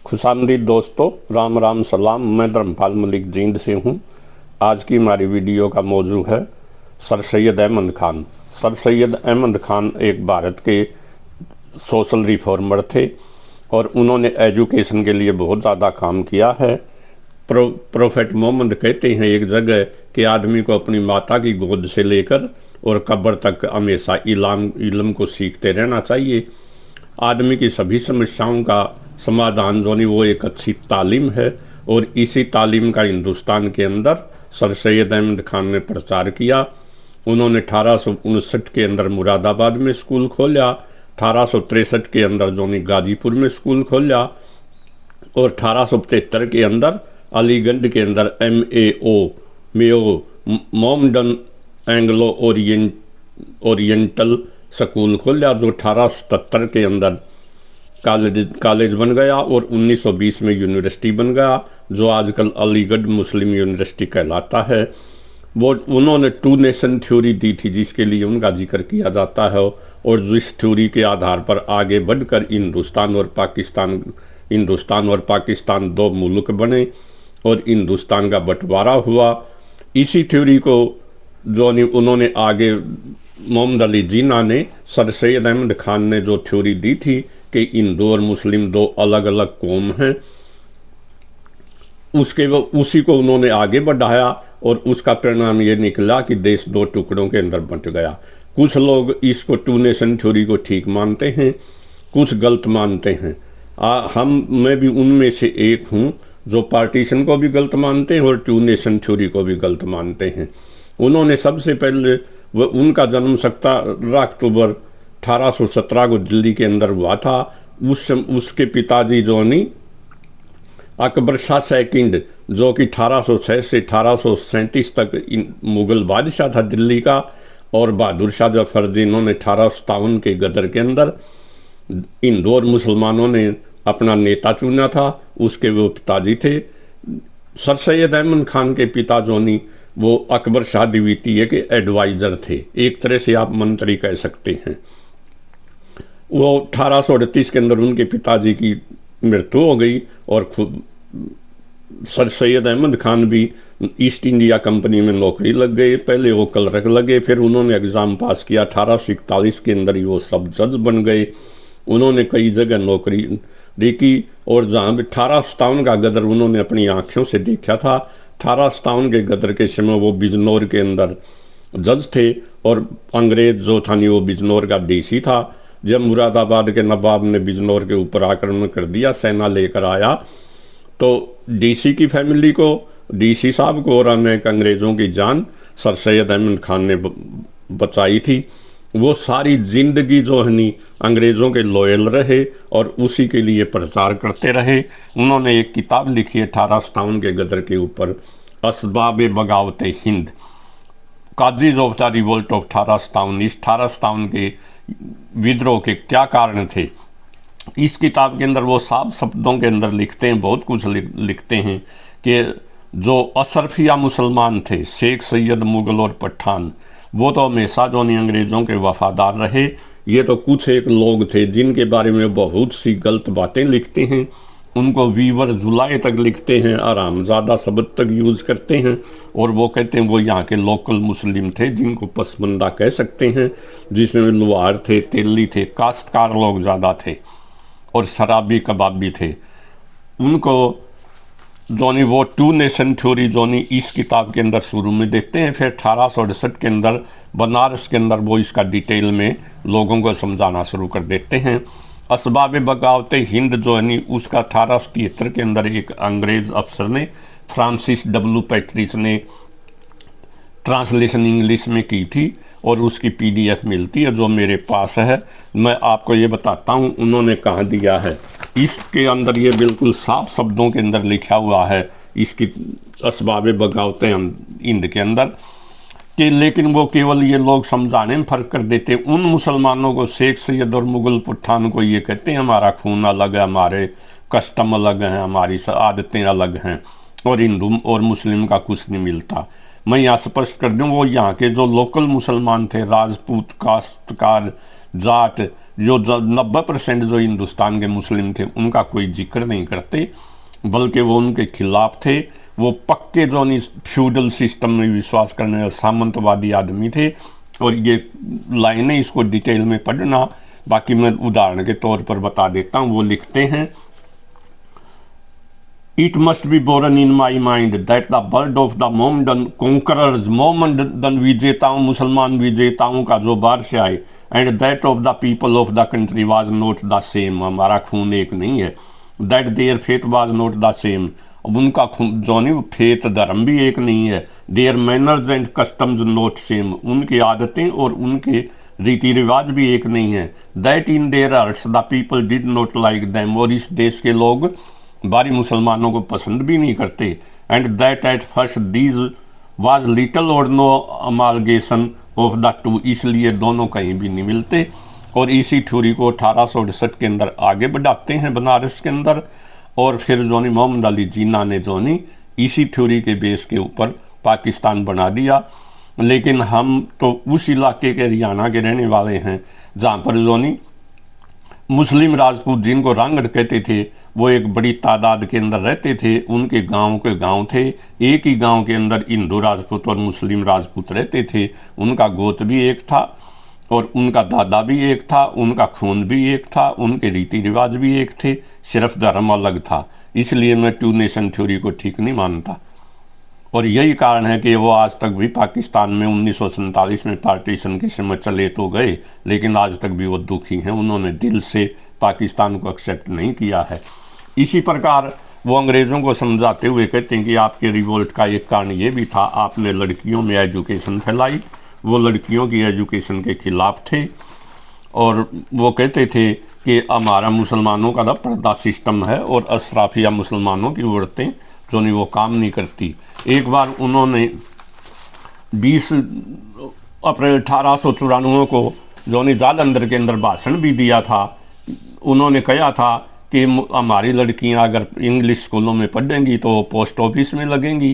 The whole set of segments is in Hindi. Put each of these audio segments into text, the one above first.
खुशामदीद दोस्तों, राम राम सलाम। मैं धर्मपाल मलिक जींद से हूँ। आज की हमारी वीडियो का मौजू है सर सैयद अहमद खान। सर सैयद अहमद खान एक भारत के सोशल रिफॉर्मर थे और उन्होंने एजुकेशन के लिए बहुत ज़्यादा काम किया है। प्रोफेट मोहम्मद कहते हैं एक जगह कि आदमी को अपनी माता की गोद से लेकर और कब्र तक हमेशा इल्म को सीखते रहना चाहिए। आदमी की सभी समस्याओं का समाधान जो नहीं वो एक अच्छी तालीम है, और इसी तालीम का हिंदुस्तान के अंदर सर सैयद अहमद खान ने प्रचार किया। उन्होंने 1859 के अंदर मुरादाबाद में स्कूल खोला, 1863 के अंदर जो नहीं गाजीपुर में स्कूल खोला, और 1875 के अंदर अलीगढ़ के अंदर MAO Mohammedan Anglo oriental school खोला, जो 1877 के अंदर कॉलेज बन गया और 1920 में यूनिवर्सिटी बन गया, जो आजकल अलीगढ़ मुस्लिम यूनिवर्सिटी कहलाता है। वो उन्होंने 2 नेशन थ्योरी दी थी जिसके लिए उनका जिक्र किया जाता है, और जिस थ्योरी के आधार पर आगे बढ़कर हिंदुस्तान और पाकिस्तान 2 मुल्क बने और हिंदुस्तान का बंटवारा हुआ। इसी थ्योरी को जो उन्होंने आगे मोहम्मद अली जिन्ना ने, सर सैयद अहमद खान ने जो थ्योरी दी थी कि हिंदू और मुस्लिम 2 अलग अलग कौम हैं, उसी को उन्होंने आगे बढ़ाया और उसका परिणाम ये निकला कि देश 2 टुकड़ों के अंदर बंट गया। कुछ लोग इसको 2 नेशन थ्योरी को ठीक मानते हैं, कुछ गलत मानते हैं। मैं भी उनमें से एक हूँ जो पार्टीशन को भी गलत मानते हैं और 2 नेशन थ्योरी को भी गलत मानते हैं। उन्होंने सबसे पहले उनका जन्म 17 अक्टूबर 1817 को दिल्ली के अंदर हुआ था। उसके पिताजी जो नहीं अकबर शाह सेकंड, जो कि 1806 से 1837 तक मुगल बादशाह था दिल्ली का, और बहादुर शाह जफर जिन्होंने 1857 के गदर के अंदर हिंदू और मुसलमानों ने अपना नेता चुना था, उसके वो पिताजी थे। सर सैयद अहमद खान के पिता जो नहीं वो अकबर शाह द्वितीय के एडवाइज़र थे, एक तरह से आप मंत्री कह सकते हैं। वो 1838 के अंदर उनके पिताजी की मृत्यु हो गई और खुद सर सैयद अहमद खान भी ईस्ट इंडिया कंपनी में नौकरी लग गए। पहले वो क्लर्क लगे, फिर उन्होंने एग्ज़ाम पास किया, 1841 के अंदर ही वो सब जज बन गए। उन्होंने कई जगह नौकरी देखी, और जहाँ भी 1857 का गदर उन्होंने अपनी आँखों से देखा था। 1857 के गदर के समय वो बिजनौर के अंदर जज थे, और अंग्रेज जो था नहीं वो बिजनौर का डीसी था। जब मुरादाबाद के नवाब ने बिजनौर के ऊपर आक्रमण कर दिया, सेना लेकर आया, तो डीसी की फैमिली को, डीसी साहब को और अनेक अंग्रेज़ों की जान सर सैयद अहमद खान ने बचाई थी। वो सारी जिंदगी जो है नी अंग्रेज़ों के लॉयल रहे और उसी के लिए प्रचार करते रहे। उन्होंने एक किताब लिखी है 1857 के गदर के ऊपर, Asbab Baghawat Hind, causes of the revolt of 1857। इस 1857 के विद्रोह के क्या कारण थे, इस किताब के अंदर वो साफ शब्दों के अंदर लिखते हैं, बहुत कुछ लिखते हैं कि जो अशरफिया मुसलमान थे, शेख सैयद, मुगल और पठान, वो तो हमेशा जो नहीं अंग्रेज़ों के वफादार रहे। ये तो कुछ एक लोग थे जिनके बारे में बहुत सी गलत बातें लिखते हैं, उनको वीवर जुलाई तक लिखते हैं, आरामज़ादा शब्द तक यूज़ करते हैं, और वो कहते हैं वो यहाँ के लोकल मुस्लिम थे जिनको पसमंदा कह सकते हैं, जिसमें लुहार थे, तेली थे, काश्तकार लोग ज़्यादा थे और शराबी कबाबी थे। उनको जोनी वो 2 नेशन थ्योरी जोनी इस किताब के अंदर शुरू में देखते हैं, फिर 1868 के अंदर बनारस के अंदर वो इसका डिटेल में लोगों को समझाना शुरू कर देते हैं। असबाब बगावत हिंद जो है नी उसका 1873 के अंदर एक अंग्रेज़ अफसर ने, फ्रांसिस W पैट्रिस ने ट्रांसलेशन इंग्लिश में की थी, और उसकी PDF मिलती है जो मेरे पास है। मैं आपको ये बताता हूँ उन्होंने कहाँ दिया है। इसके अंदर ये बिल्कुल साफ शब्दों के अंदर लिखा हुआ है इसकी असबाब बगावत हिंद के अंदर कि, लेकिन वो केवल ये लोग समझाने में फ़र्क कर देते हैं। उन मुसलमानों को, शेख सैयद और मुगल पठान को ये कहते हैं हमारा खून अलग है, हमारे कस्टम अलग हैं, हमारी आदतें अलग हैं, और हिंदू और मुस्लिम का कुछ नहीं मिलता। मैं यहाँ स्पष्ट कर दूँ, वो यहाँ के जो लोकल मुसलमान थे, राजपूत, काश्तकार, जाट, जो 90% जो हिंदुस्तान के मुस्लिम थे उनका कोई जिक्र नहीं करते, बल्कि वो उनके खिलाफ थे। वो पक्के जो फ्यूडल सिस्टम में विश्वास करने वाले सामंतवादी आदमी थे। और ये लाइनें इसको डिटेल में पढ़ना, बाकी मैं उदाहरण के तौर पर बता देता हूँ। वो लिखते हैं, It must be borne in my mind that the bird of the Mohammedan conquerors, Mohammedan विजेताओं, मुसलमान विजेताओं का जो बारिश आए, and that of the people of the country was not the same, हमारा खून एक नहीं है, that their faith was not the same, अब उनका जो नहीं फेथ धर्म भी एक नहीं है, their manners and customs not same, उनकी आदतें और उनके रीति रिवाज भी एक नहीं है, that in their hearts the people did not like them, और इस देश के लोग बारी मुसलमानों को पसंद भी नहीं करते, and that at first these was little और नो अमालगेशन ऑफ द टू, इसलिए दोनों कहीं भी नहीं मिलते। और इसी थ्योरी को 1868 के अंदर आगे बढ़ाते हैं बनारस के अंदर, और फिर जोनी मोहम्मद अली जिन्ना ने जोनी इसी थ्योरी के बेस के ऊपर पाकिस्तान बना दिया। लेकिन हम तो उस इलाके के हरियाणा के रहने वाले हैं जहाँ पर जोनी मुस्लिम राजपूत जिनको रांगड़ कहते थे वो एक बड़ी तादाद के अंदर रहते थे। उनके गांव के गांव थे, एक ही गांव के अंदर हिंदू राजपूत और मुस्लिम राजपूत रहते थे। उनका गोत्र भी एक था और उनका दादा भी एक था, उनका खून भी एक था, उनके रीति रिवाज भी एक थे, सिर्फ धर्म अलग था। इसलिए मैं टू नेशन थ्योरी को ठीक नहीं मानता। और यही कारण है कि वो आज तक भी पाकिस्तान में 1947 में पार्टीशन के समय चले तो गए, लेकिन आज तक भी वो दुखी हैं। उन्होंने दिल से पाकिस्तान को एक्सेप्ट नहीं किया है। इसी प्रकार वो अंग्रेज़ों को समझाते हुए कहते हैं कि आपके रिवोल्ट का एक कारण ये भी था, आपने लड़कियों में एजुकेशन फैलाई, वो लड़कियों की एजुकेशन के खिलाफ थे। और वो कहते थे कि हमारा मुसलमानों का पर्दा सिस्टम है और अशराफिया मुसलमानों की औरतें जो नहीं वो काम नहीं करती। एक बार उन्होंने 20 अप्रैल 1894 को जो नहीं जालंधर के अंदर भाषण भी दिया था। उन्होंने कहा था कि हमारी लड़कियां अगर इंग्लिश स्कूलों में पढ़ेंगी तो पोस्ट ऑफिस में लगेंगी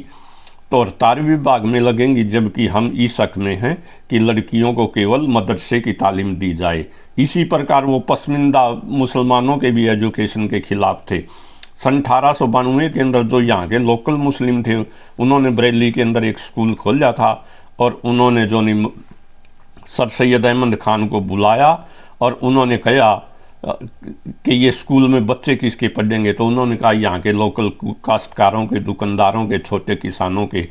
तो और तार विभाग में लगेंगी, जबकि हम इस हक में हैं कि लड़कियों को केवल मदरसे की तालीम दी जाए। इसी प्रकार वो पसमानदा मुसलमानों के भी एजुकेशन के खिलाफ थे। सन 1892 के अंदर जो यहाँ के लोकल मुस्लिम थे उन्होंने बरेली के अंदर एक स्कूल खोला था और उन्होंने जो सर सैयद अहमद खान को बुलाया और उन्होंने कहा कि ये स्कूल में बच्चे किसके पढ़ेंगे। तो उन्होंने कहा यहाँ के लोकल काश्तकारों के, दुकानदारों के, छोटे किसानों के।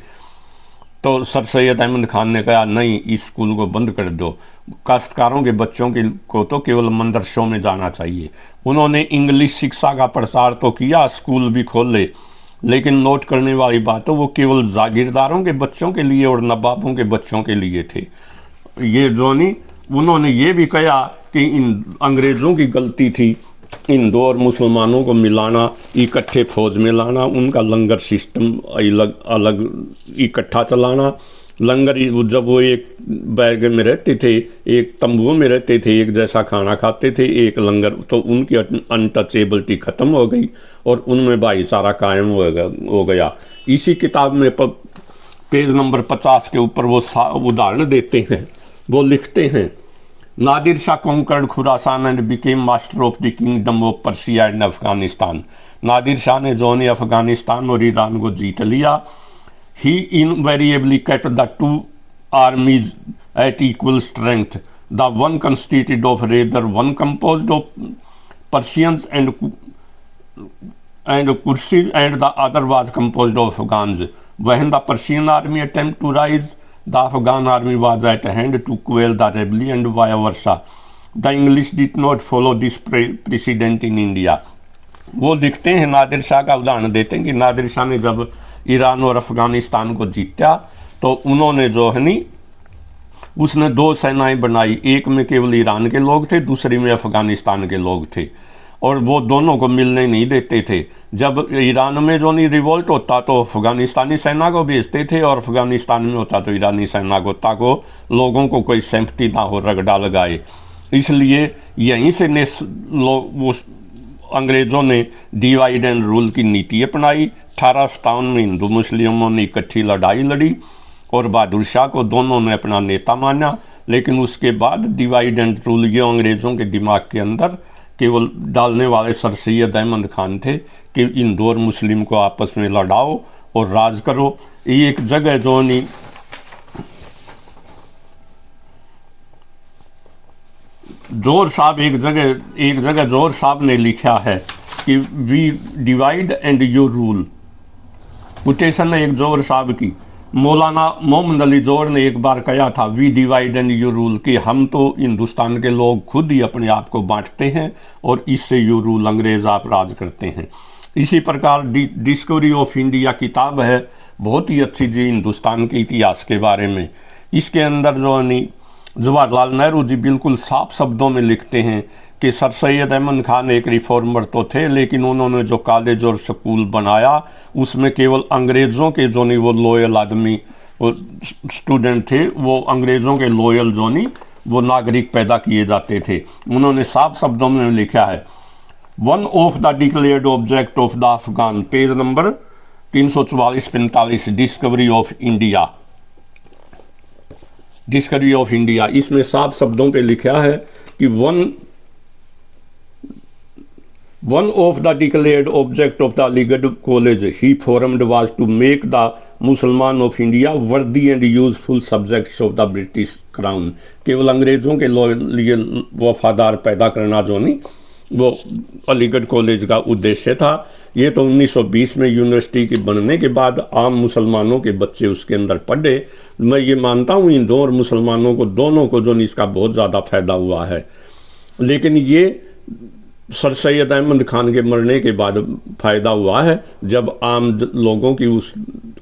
तो सर सैयद अहमद खान ने कहा नहीं, इस स्कूल को बंद कर दो, काश्तकारों के बच्चों के को तो केवल मदरसों में जाना चाहिए। उन्होंने इंग्लिश शिक्षा का प्रसार तो किया, स्कूल भी खोले, लेकिन नोट करने वाली बात है वो केवल जागीरदारों के बच्चों के लिए और नवाबों के बच्चों के लिए थे। ये जो नहीं उन्होंने ये भी कहा कि इन अंग्रेज़ों की गलती थी हिंदू और मुसलमानों को मिलाना, इकट्ठे फौज में लाना, उनका लंगर सिस्टम अलग अलग इकट्ठा चलाना। लंगर जब वो एक बैग में रहते थे, एक तंबुओं में रहते थे, एक जैसा खाना खाते थे, एक लंगर, तो उनकी अनटचेबिलिटी ख़त्म हो गई और उनमें भाईचारा कायम हो गया। इसी किताब में पेज नंबर 50 के ऊपर वो उदाहरण देते हैं। वो लिखते हैं, Nadir Shah conquered Khorasan and became master of the kingdom of Persia and Afghanistan. Nadir Shah ने जो ने अफगानिस्तान और ईरान को जीत लिया। ही invariably kept the two armies at equal strength. The one consisted of rather one composed of Persians and Kurds and the other was composed of Afghans. When the Persian army attempted to rise, the Afghan army was at hand to quell the rebellion and vice versa. The English did not follow this precedent in India. वो लिखते हैं, नादिर शाह का उदाहरण देते हैं कि नादिर शाह ने जब ईरान और अफगानिस्तान को जीता तो उन्होंने जो है नी उसने 2 सेनाएं बनाई, एक में केवल ईरान के लोग थे, दूसरी में अफगानिस्तान के लोग थे, और वो दोनों को मिलने नहीं देते थे। जब ईरान में जो नहीं रिवोल्ट होता तो अफगानिस्तानी सेना को भेजते थे और अफगानिस्तान में होता तो ईरानी सेना को, ताकि लोगों को कोई सिंपैथी ना हो, रगड़ा लगाए। इसलिए यहीं से अंग्रेज़ों ने डिवाइड एंड रूल की नीति अपनाई। 1857 में हिंदू मुस्लिमों ने इकट्ठी लड़ाई लड़ी और बहादुर शाह को दोनों ने अपना नेता माना। लेकिन उसके बाद डिवाइड एंड रूल ये अंग्रेज़ों के दिमाग के अंदर केवल डालने वाले सर सैयद अहमद खान थे कि हिंदू और मुस्लिम को आपस में लड़ाओ और राज करो। ये एक जगह जो नहीं जोर साहब एक जगह जोर साहब ने लिखा है कि we divide and you rule. Quotation है एक जोर साहब की। मौलाना मोहम्मद अली जोहर ने एक बार कहा था we divide and you rule, कि हम तो हिंदुस्तान के लोग खुद ही अपने आप को बांटते हैं और इससे यू रूल, अंग्रेज आप राज करते हैं। इसी प्रकार डिस्कवरी ऑफ इंडिया किताब है, बहुत ही अच्छी जी हिंदुस्तान के इतिहास के बारे में। इसके अंदर जो है जवाहरलाल नेहरू जी बिल्कुल साफ शब्दों में लिखते हैं कि सर सैयद अहमद खान एक रिफॉर्मर तो थे, लेकिन उन्होंने जो कॉलेज और स्कूल बनाया उसमें केवल अंग्रेज़ों के जो नहीं वो लॉयल आदमी वो स्टूडेंट थे, वो अंग्रेज़ों के लॉयल जो नहीं वो नागरिक पैदा किए जाते थे। उन्होंने साफ शब्दों में लिखा है, one of the declared object of the Afghan, page number 344-45, discovery of India. Discovery of India इसमें साफ शब्दों पे लिखा है कि one of the declared object of the Aligarh college he formed was to make the Musalman of India worthy and useful subjects of the British crown. केवल अंग्रेजों के लिए वफादार पैदा करना जो नहीं वो अलीगढ़ कॉलेज का उद्देश्य था। ये तो 1920 में यूनिवर्सिटी के बनने के बाद आम मुसलमानों के बच्चे उसके अंदर पढ़े। मैं ये मानता हूँ हिंदुओं और मुसलमानों को दोनों को जो इसका बहुत ज़्यादा फायदा हुआ है, लेकिन ये सर सैयद अहमद खान के मरने के बाद फायदा हुआ है जब आम लोगों की उस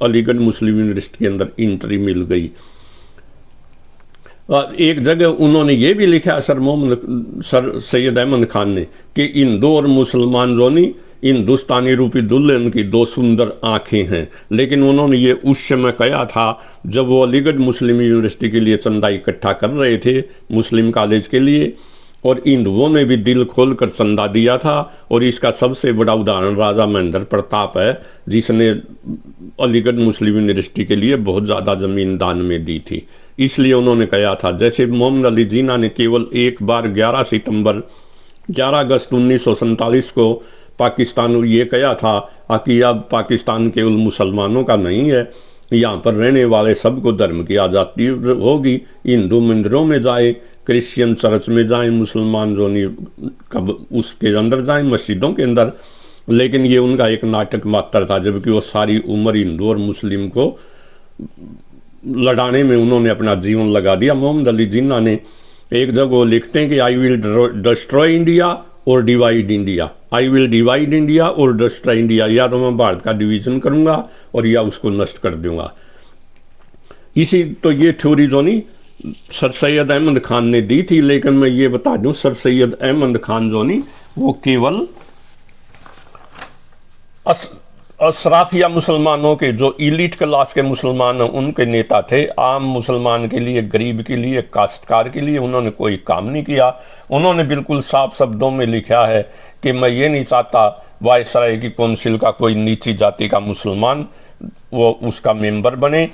अलीगढ़ मुस्लिम यूनिवर्सिटी के अंदर एंट्री मिल गई। एक जगह उन्होंने ये भी लिखा सर सैयद अहमद खान ने कि हिंदू और मुसलमान जोनी हिंदुस्तानी रूपी दुल्हन की दो सुंदर आंखें हैं। लेकिन उन्होंने ये उस समय कहा था जब वो अलीगढ़ मुस्लिम यूनिवर्सिटी के लिए चंदा इकट्ठा कर रहे थे मुस्लिम कॉलेज के लिए, और हिंदुओं ने भी दिल खोल कर चंदा दिया था। और इसका सबसे बड़ा उदाहरण राजा महेंद्र प्रताप है, जिसने अलीगढ़ मुस्लिम यूनिवर्सिटी के लिए बहुत ज़्यादा ज़मीन दान में दी थी। इसलिए उन्होंने कहा था, जैसे मोहम्मद अली जिन्ना ने केवल एक बार 11 अगस्त 1947 को पाकिस्तान ये कहा था कि अब पाकिस्तान केवल मुसलमानों का नहीं है, यहाँ पर रहने वाले सबको धर्म की आज़ादी होगी। हिंदू मंदिरों में जाए, क्रिश्चियन चर्च में जाएं, मुसलमान जो नहीं कब उसके अंदर जाएं, मस्जिदों के अंदर। लेकिन ये उनका एक नाटक मात्र था, जबकि वो सारी उम्र हिंदू और मुस्लिम को लड़ाने में उन्होंने अपना जीवन लगा दिया। मोहम्मद अली जिन्ना ने एक जगह लिखते हैं कि आई विल डिस्ट्रॉय इंडिया और divide India. I will divide India और डिस्ट्रॉय इंडिया, या तो मैं भारत का डिवीजन करूंगा और या उसको नष्ट कर दूंगा। इसी तो ये थ्योरी जो नहीं सर सैयद अहमद खान ने दी थी। लेकिन मैं ये बता दूं, सर सैयद अहमद खान जो नहीं वो केवल अशराफिया मुसलमानों के जो इलीट क्लास के मुसलमान हैं उनके नेता थे। आम मुसलमान के लिए, गरीब के लिए, काश्तकार के लिए उन्होंने कोई काम नहीं किया। उन्होंने बिल्कुल साफ शब्दों में लिखा है कि मैं ये नहीं चाहता वायसराय की कौंसिल का कोई नीची जाति का मुसलमान वो उसका मेंबर बने।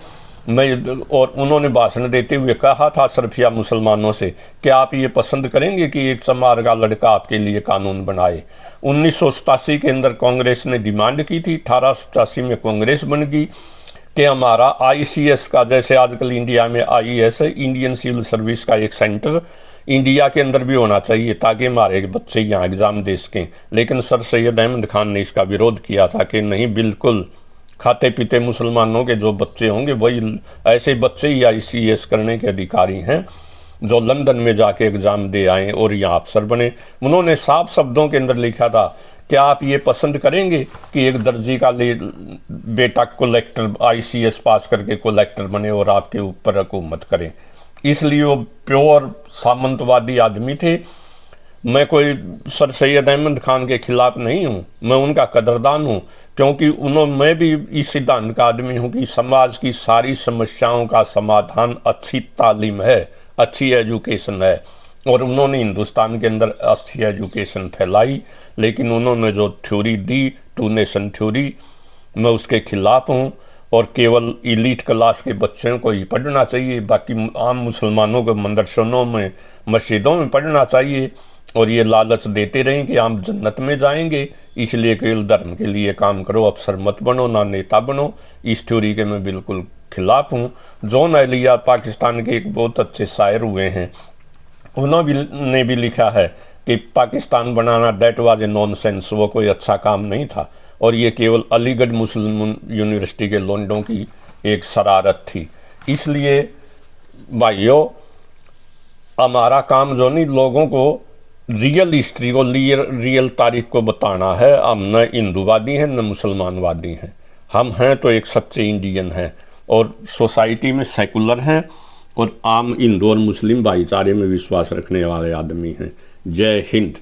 और उन्होंने भाषण देते हुए कहा था अशराफिया मुसलमानों से कि आप ये पसंद करेंगे कि एक चमार का लड़का आपके लिए कानून बनाए। 1987 के अंदर कांग्रेस ने डिमांड की थी, 1887 में कांग्रेस बन गई कि हमारा ICS का, जैसे आजकल इंडिया में IAS है, इंडियन सिविल सर्विस का एक सेंटर इंडिया के अंदर भी होना चाहिए ताकि हमारे बच्चे यहाँ एग्ज़ाम दे सकें। लेकिन सर सैयद अहमद खान ने इसका विरोध किया था कि नहीं, बिल्कुल खाते पीते मुसलमानों के जो बच्चे होंगे वही ऐसे बच्चे ही ICS करने के अधिकारी हैं जो लंदन में जाके एग्ज़ाम दे आए और यहाँ अफसर बने। उन्होंने साफ शब्दों के अंदर लिखा था क्या आप ये पसंद करेंगे कि एक दर्जी का बेटा कलेक्टर ICS पास करके कलेक्टर बने और आपके ऊपर हुकूमत करें। इसलिए वो प्योर सामंतवादी आदमी थे। मैं कोई सर सैयद अहमद खान के खिलाफ नहीं हूँ, मैं उनका कदरदान हूँ, क्योंकि मैं भी इस सिद्धांत का आदमी हूँ कि समाज की सारी समस्याओं का समाधान अच्छी तालीम है, अच्छी एजुकेशन है। और उन्होंने हिंदुस्तान के अंदर अच्छी एजुकेशन फैलाई। लेकिन उन्होंने जो थ्योरी दी, 2 नेशन थ्योरी, मैं उसके खिलाफ हूँ। और केवल इलीट क्लास के बच्चों को ही पढ़ना चाहिए, बाकी आम मुसलमानों को मदरसों में मस्जिदों में पढ़ना चाहिए। और ये लालच देते रहें कि आप जन्नत में जाएंगे, इसलिए केवल धर्म के लिए काम करो, अफसर मत बनो, ना नेता बनो। इस थ्योरी के मैं बिल्कुल खिलाफ हूँ। जॉन एलिया पाकिस्तान के एक बहुत अच्छे शायर हुए हैं, उन्होंने भी लिखा है कि पाकिस्तान बनाना दैट वाज ए नॉनसेंस, वो कोई अच्छा काम नहीं था, और ये केवल अलीगढ़ मुस्लिम यूनिवर्सिटी के लोंडों की एक शरारत थी। इसलिए भाइयों, हमारा काम जो नहीं, लोगों को रियल हिस्ट्री को, रियल तारीख को बताना है। हम न हिंदूवादी हैं न मुसलमानवादी हैं, हम हैं तो एक सच्चे इंडियन हैं और सोसाइटी में सेकुलर हैं और आम हिंदू और मुस्लिम भाईचारे में विश्वास रखने वाले आदमी हैं। जय हिंद।